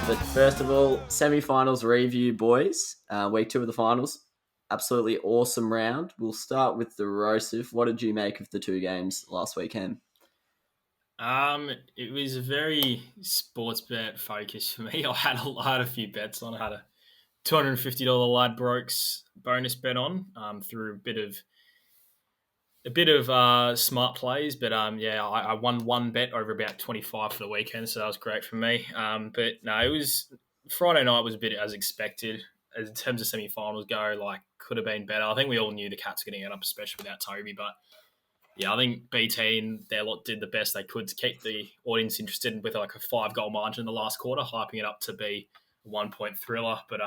But first of all, semi-finals review, boys. Week 2 of the finals. Absolutely awesome round. We'll start with the Rosif. What did you make of the 2 games last weekend? It was a very sports bet focused for me. I had a few bets on. I had a $250 Ladbrokes bonus bet on through a bit of smart plays, but I won one bet over about 25 for the weekend, so that was great for me. But no, it was Friday night was a bit as expected. As in terms of semi-finals go, like could have been better. I think we all knew the Cats were going to get up, especially without Toby, but yeah, I think BT and their lot did the best they could to keep the audience interested with like a 5-goal margin in the last quarter, hyping it up to be a 1-point thriller. But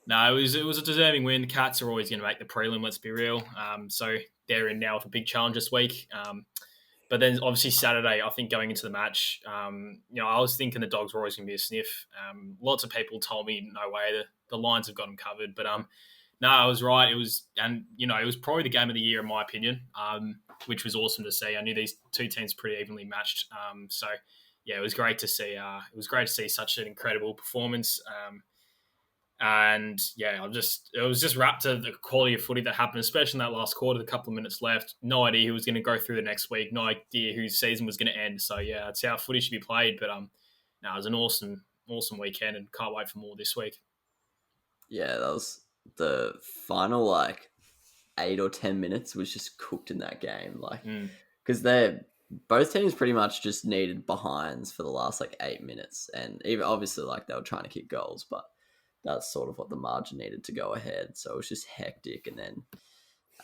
no, it was a deserving win. The Cats are always going to make the prelim. Let's be real. So they're in now with a big challenge this week. But then obviously Saturday, I think going into the match, I was thinking the Dogs were always going to be a sniff. Lots of people told me no way, the Lions have got them covered, but no, I was right. It was probably the game of the year in my opinion, which was awesome to see. I knew these two teams pretty evenly matched. So yeah, it was great to see. It was great to see such an incredible performance. And yeah, it was just wrapped to the quality of footy that happened, especially in that last quarter, the couple of minutes left. No idea who was going to go through the next week. No idea whose season was going to end. So yeah, that's how footy should be played. But no, it was an awesome weekend, and can't wait for more this week. Yeah, that was the final 8 or 10 minutes was just cooked in that game. Because both teams pretty much just needed behinds for the last 8 minutes, and even obviously they were trying to kick goals, but that's sort of what the margin needed to go ahead. So it was just hectic, and then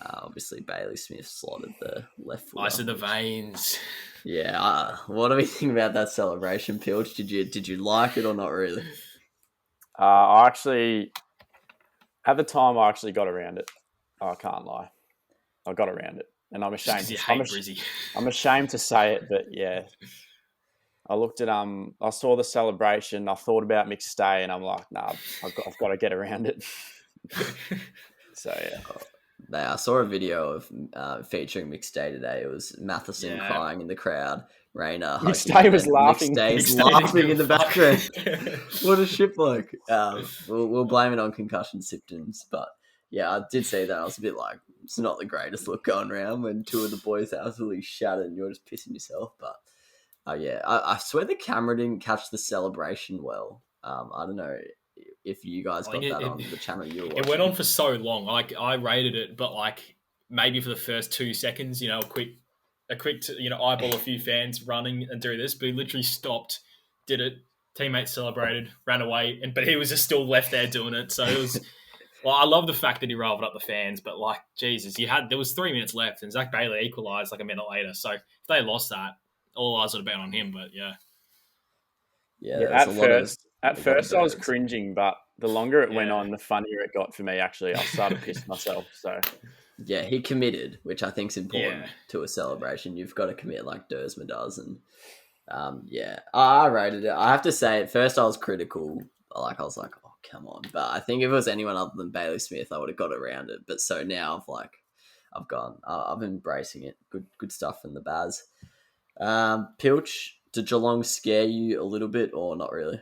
obviously Bailey Smith slotted the left foot. Ice in the veins. Yeah, what do we think about that celebration, Pilch? Did you like it or not really? I actually, at the time, I actually got around it. I can't lie, I got around it, and I'm ashamed. I'm ashamed to say it, but yeah. I looked at I saw the celebration. I thought about McStay, and I'm like, nah, I've got to get around it. So yeah, I saw a video of featuring McStay today. It was Matheson crying in the crowd. Rayner McStay was laughing. McStay's laughing in the background. What a shit bloke. We'll blame it on concussion symptoms, but yeah, I did see that. I was a bit like, it's not the greatest look going around when 2 of the boys absolutely shattered and you're just pissing yourself, but. Yeah, I swear the camera didn't catch the celebration well. I don't know if you guys got that on the channel you were watching. It went on for so long. I rated it, but maybe for the first 2 seconds, a quick eyeball a few fans running and do this, but he literally stopped, did it, teammates celebrated, ran away, but he was just still left there doing it. So it was. Well, I love the fact that he riled up the fans, but Jesus, there was 3 minutes left, and Zach Bailey equalised a minute later. So if they lost that, all eyes would have been on him, but yeah. At first I was cringing, but the longer it went on, the funnier it got for me, actually. I started pissing myself, so... Yeah, he committed, which I think is important to a celebration. You've got to commit like Dersma does, and I rated it. I have to say, at first I was critical. I was like, oh, come on. But I think if it was anyone other than Bailey Smith, I would have got around it. But so now I'm embracing it. Good stuff in the Baz. Pilch, did Geelong scare you a little bit or not really?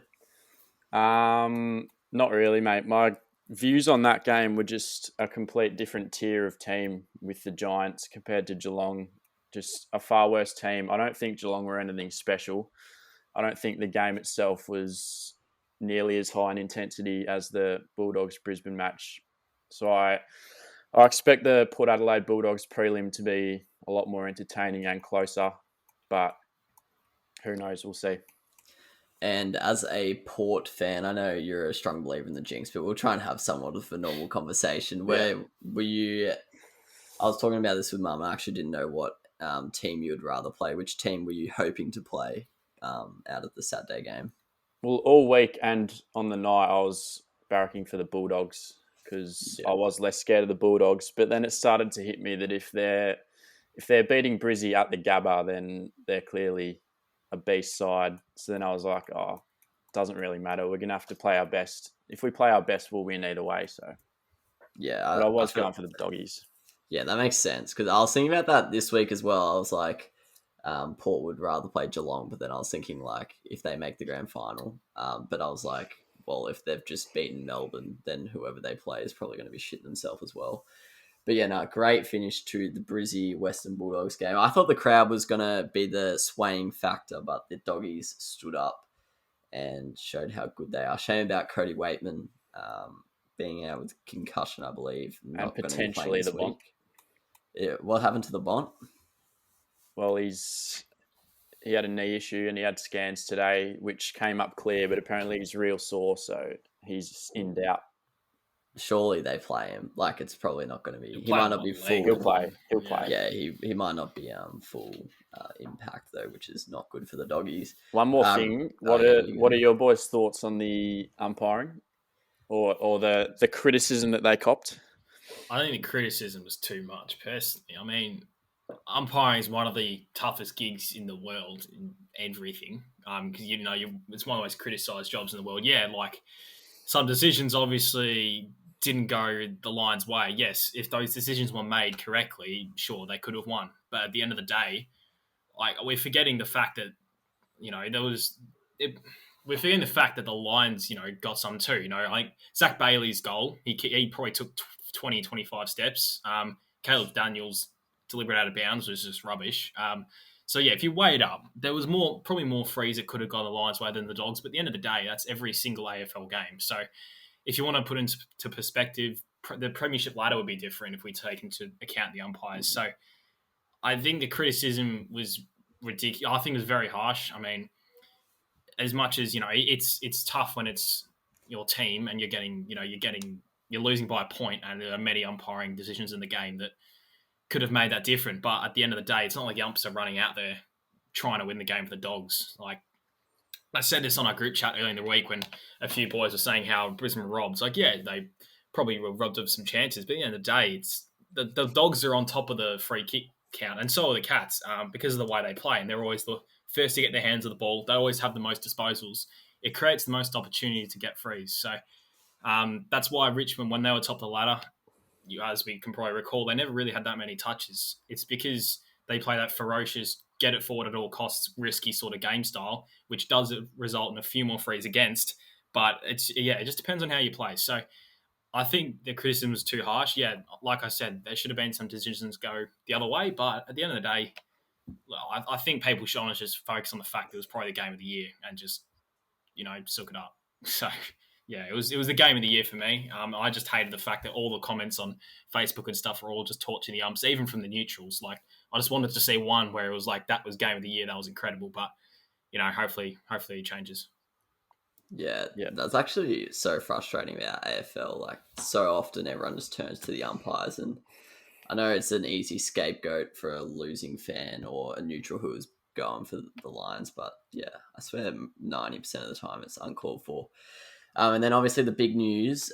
Not really, mate. My views on that game were just a complete different tier of team with the Giants compared to Geelong. Just a far worse team. I don't think Geelong were anything special. I don't think the game itself was nearly as high in intensity as the Bulldogs-Brisbane match. So I expect the Port Adelaide Bulldogs prelim to be a lot more entertaining and closer. But who knows? We'll see. And as a Port fan, I know you're a strong believer in the jinx, but we'll try and have somewhat of a normal conversation. Where were you? I was talking about this with Mum. I actually didn't know what team you would rather play. Which team were you hoping to play out of the Saturday game? Well, all week and on the night, I was barracking for the Bulldogs because I was less scared of the Bulldogs. But then it started to hit me that if they're beating Brizzy at the Gabba, then they're clearly a beast side. So then I was like, it doesn't really matter. We're going to have to play our best. If we play our best, we'll win either way. So yeah, but I was going for the Doggies. Yeah, that makes sense because I was thinking about that this week as well. I was like, Port would rather play Geelong, but then I was thinking like if they make the grand final, but I was like, well, if they've just beaten Melbourne, then whoever they play is probably going to be shit themselves as well. But yeah, no, great finish to the Brizzy Western Bulldogs game. I thought the crowd was going to be the swaying factor, but the doggies stood up and showed how good they are. Shame about Cody Waitman being out with concussion, I believe. And potentially the Bont. Yeah, what happened to the Bont? Well, he had a knee issue and he had scans today, which came up clear, but apparently he's real sore, so he's in doubt. Surely they play him. Like, it's probably not going to be. He might not be full. He'll play. Yeah, he might not be full impact though, which is not good for the doggies. One more thing. What are your boys' thoughts on the umpiring, or the criticism that they copped? I think the criticism was too much, personally. I mean, umpiring is one of the toughest gigs in the world in everything. Because it's one of the most criticised jobs in the world. Yeah, like some decisions obviously didn't go the Lions' way. Yes, if those decisions were made correctly, sure, they could have won. But at the end of the day, like we're forgetting the fact that we're forgetting the fact that the Lions, got some too. I think Zach Bailey's goal, he probably took 20, 25 steps. Caleb Daniels' deliberate out of bounds was just rubbish. So yeah, if you weigh it up, there was probably more frees that could have gone the Lions' way than the Dogs. But at the end of the day, that's every single AFL game. So if you want to put into perspective, the premiership ladder would be different if we take into account the umpires. So I think the criticism was ridiculous. I think it was very harsh. I mean, as much as it's tough when it's your team and you're losing by a point, and there are many umpiring decisions in the game that could have made that different. But at the end of the day, it's not like the umps are running out there trying to win the game for the Dogs. Like I said this on our group chat earlier in the week when a few boys were saying how Brisbane were robbed. It's like, yeah, they probably were robbed of some chances, but at the end of the day, it's the Dogs are on top of the free kick count, and so are the Cats because of the way they play, and they're always the first to get their hands on the ball. They always have the most disposals. It creates the most opportunity to get frees. So that's why Richmond, when they were top of the ladder, as we can probably recall, they never really had that many touches. It's because they play that ferocious, get it forward at all costs, risky sort of game style, which does result in a few more frees against. But it just depends on how you play. So I think the criticism was too harsh. Yeah, like I said, there should have been some decisions go the other way. But at the end of the day, I think people should honestly just focus on the fact that it was probably the game of the year and just, soak it up. So yeah, it was the game of the year for me. I just hated the fact that all the comments on Facebook and stuff were all just torching the umps, even from the neutrals. Like, I just wanted to see one where it was like, that was game of the year, that was incredible. But, hopefully it changes. Yeah, that's actually so frustrating about AFL. Like, so often everyone just turns to the umpires, and I know it's an easy scapegoat for a losing fan or a neutral who is going for the Lions, but yeah, I swear 90% of the time it's uncalled for. And then obviously the big news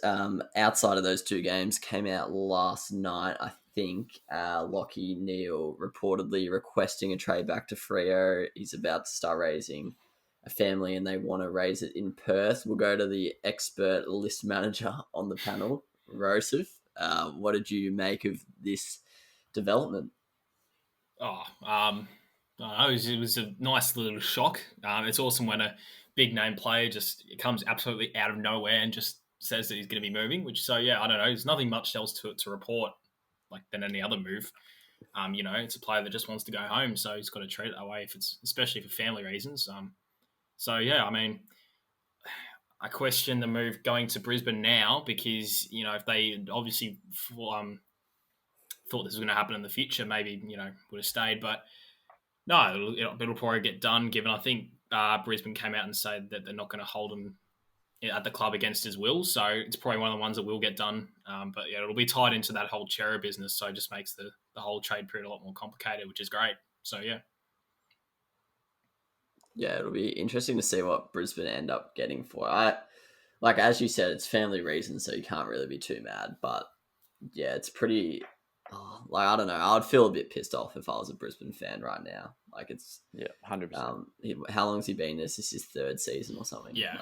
outside of those two games came out last night. I think Lachie Neale reportedly requesting a trade back to Freo. He's about to start raising a family and they want to raise it in Perth. We'll go to the expert list manager on the panel, Rosef. What did you make of this development? I don't know, it was a nice little shock. It's awesome when a big name player just comes absolutely out of nowhere and just says that he's going to be moving. I don't know. There's nothing much else to report than any other move. It's a player that just wants to go home, so he's got to treat it that way especially for family reasons. I mean, I question the move going to Brisbane now because if they obviously thought this was going to happen in the future, maybe would have stayed. But no, it'll probably get done. Given I think Brisbane came out and said that they're not going to hold him at the club against his will, so it's probably one of the ones that will get done. But yeah, it'll be tied into that whole Chera business, so it just makes the whole trade period a lot more complicated, which is great. So yeah. Yeah, it'll be interesting to see what Brisbane end up getting for it. As you said, it's family reasons, so you can't really be too mad. But yeah, it's pretty. I don't know. I would feel a bit pissed off if I was a Brisbane fan right now. 100%. How long has he been? This is his third season or something. Yeah.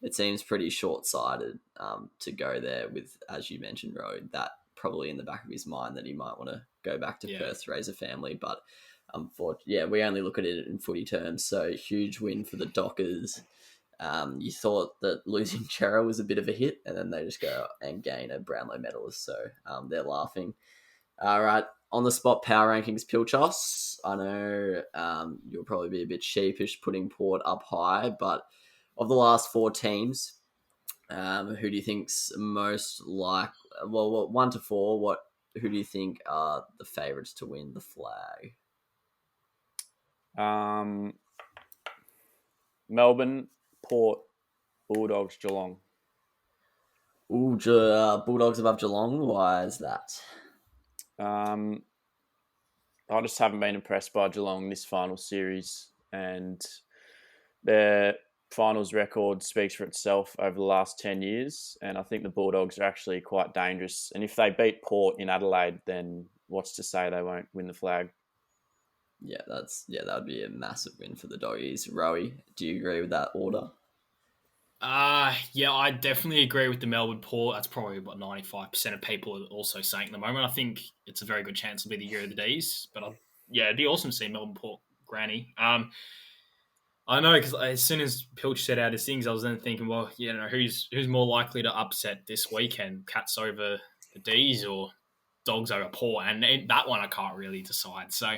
It seems pretty short-sighted to go there with, as you mentioned, Ro, that probably in the back of his mind that he might want to go back to Perth to raise a family. But unfortunately, we only look at it in footy terms. So huge win for the Dockers. You thought that losing Chera was a bit of a hit, and then they just go and gain a Brownlow medalist. So they're laughing. All right, on the spot power rankings, Pilchos. I know you'll probably be a bit sheepish putting Port up high, but of the last 4 teams, who do you think's most like? Well, 1 to 4. Who do you think are the favourites to win the flag? Melbourne, Port, Bulldogs, Geelong. Ooh, Bulldogs above Geelong. Why is that? I just haven't been impressed by Geelong this final series, and their finals record speaks for itself over the last 10 years, and I think the Bulldogs are actually quite dangerous. And if they beat Port in Adelaide, then what's to say they won't win the flag? Yeah, that would be a massive win for the Doggies. Rowie, do you agree with that order? Yeah, I definitely agree with the Melbourne Port. That's probably what 95% of people are also saying at the moment. I think it's a very good chance it'll be the year of the D's, but it'd be awesome to see Melbourne Port granny. I know, because as soon as Pilch set out his things, I was then thinking, well, who's more likely to upset this weekend? Cats over the D's or Dogs over Port? And that one I can't really decide. So,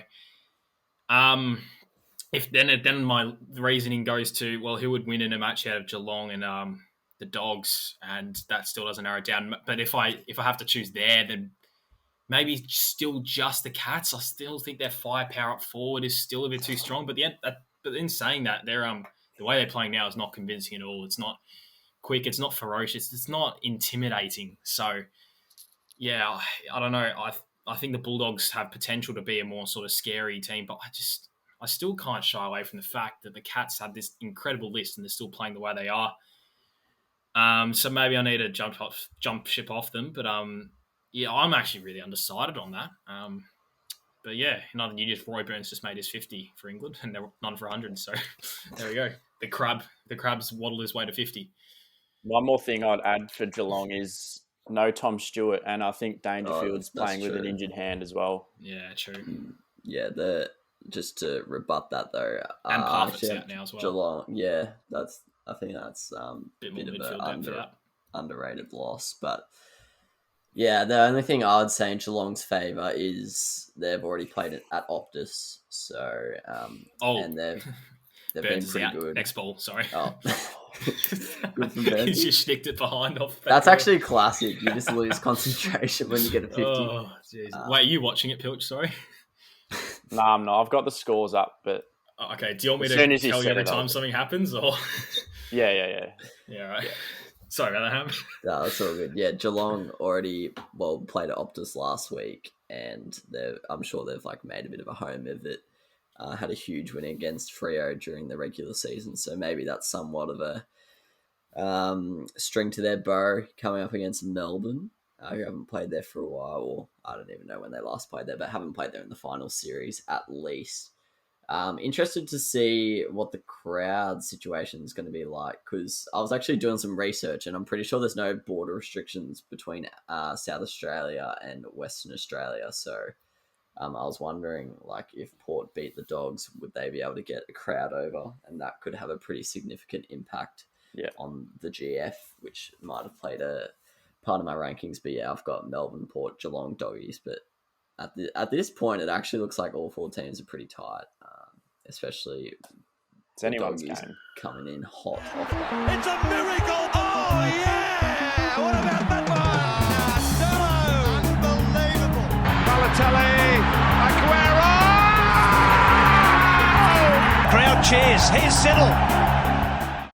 if then my reasoning goes to, well, who would win in a match out of Geelong and the Dogs, and that still doesn't narrow it down. But if I have to choose there, then maybe still just the Cats. I still think their firepower up forward is still a bit too strong. But in saying that, they're the way they're playing now is not convincing at all. It's not quick. It's not ferocious. It's not intimidating. So, yeah, I don't know. I think the Bulldogs have potential to be a more sort of scary team, but I still can't shy away from the fact that the Cats have this incredible list and they're still playing the way they are. So maybe I need to jump ship off them. But I'm actually really undecided on that. But yeah, another news, Roy Burns just made his 50 for England and they're none for 100. So there we go. The Crabs waddle his way to 50. One more thing I'd add for Geelong is no Tom Stewart, and I think Dangerfield's playing with an injured hand as well. Yeah, true. Yeah, just to rebut that though, and Parfitt's out now as well. Geelong, I think that's a bit of an underrated loss. But yeah, the only thing I would say in Geelong's favour is they've already played it at Optus, so and they've been pretty good. X-Ball, sorry. Oh. Good for Ben. He's just sticked it behind off. That's actually classic. You just lose concentration when you get a 50. Oh, jeez. Wait, are you watching it, Pilch? Sorry. No, I'm not. I've got the scores up, but okay. Do you want me to tell you every time something happens, or? Yeah. Right. Yeah. Sorry about that, Ham. No, that's all good. Yeah, Geelong already played at Optus last week, and I'm sure they've made a bit of a home of it. Had a huge win against Freo during the regular season, so maybe that's somewhat of a string to their bow coming up against Melbourne, who haven't played there for a while, or I don't even know when they last played there, but haven't played there in the final series at least. Interested to see what the crowd situation is going to be like, because I was actually doing some research and I'm pretty sure there's no border restrictions between South Australia and Western Australia, so I was wondering, if Port beat the Dogs, would they be able to get a crowd over? And that could have a pretty significant impact on the GF, which might have played a part of my rankings. But yeah, I've got Melbourne, Port, Geelong, Doggies. But at this point, it actually looks like all 4 teams are pretty tight, especially it's anyone's game coming in hot off that. It's a miracle! Oh, yeah! What about that one? Unbelievable! Balotelli! Aguero! Crowd cheers. Here's Siddle.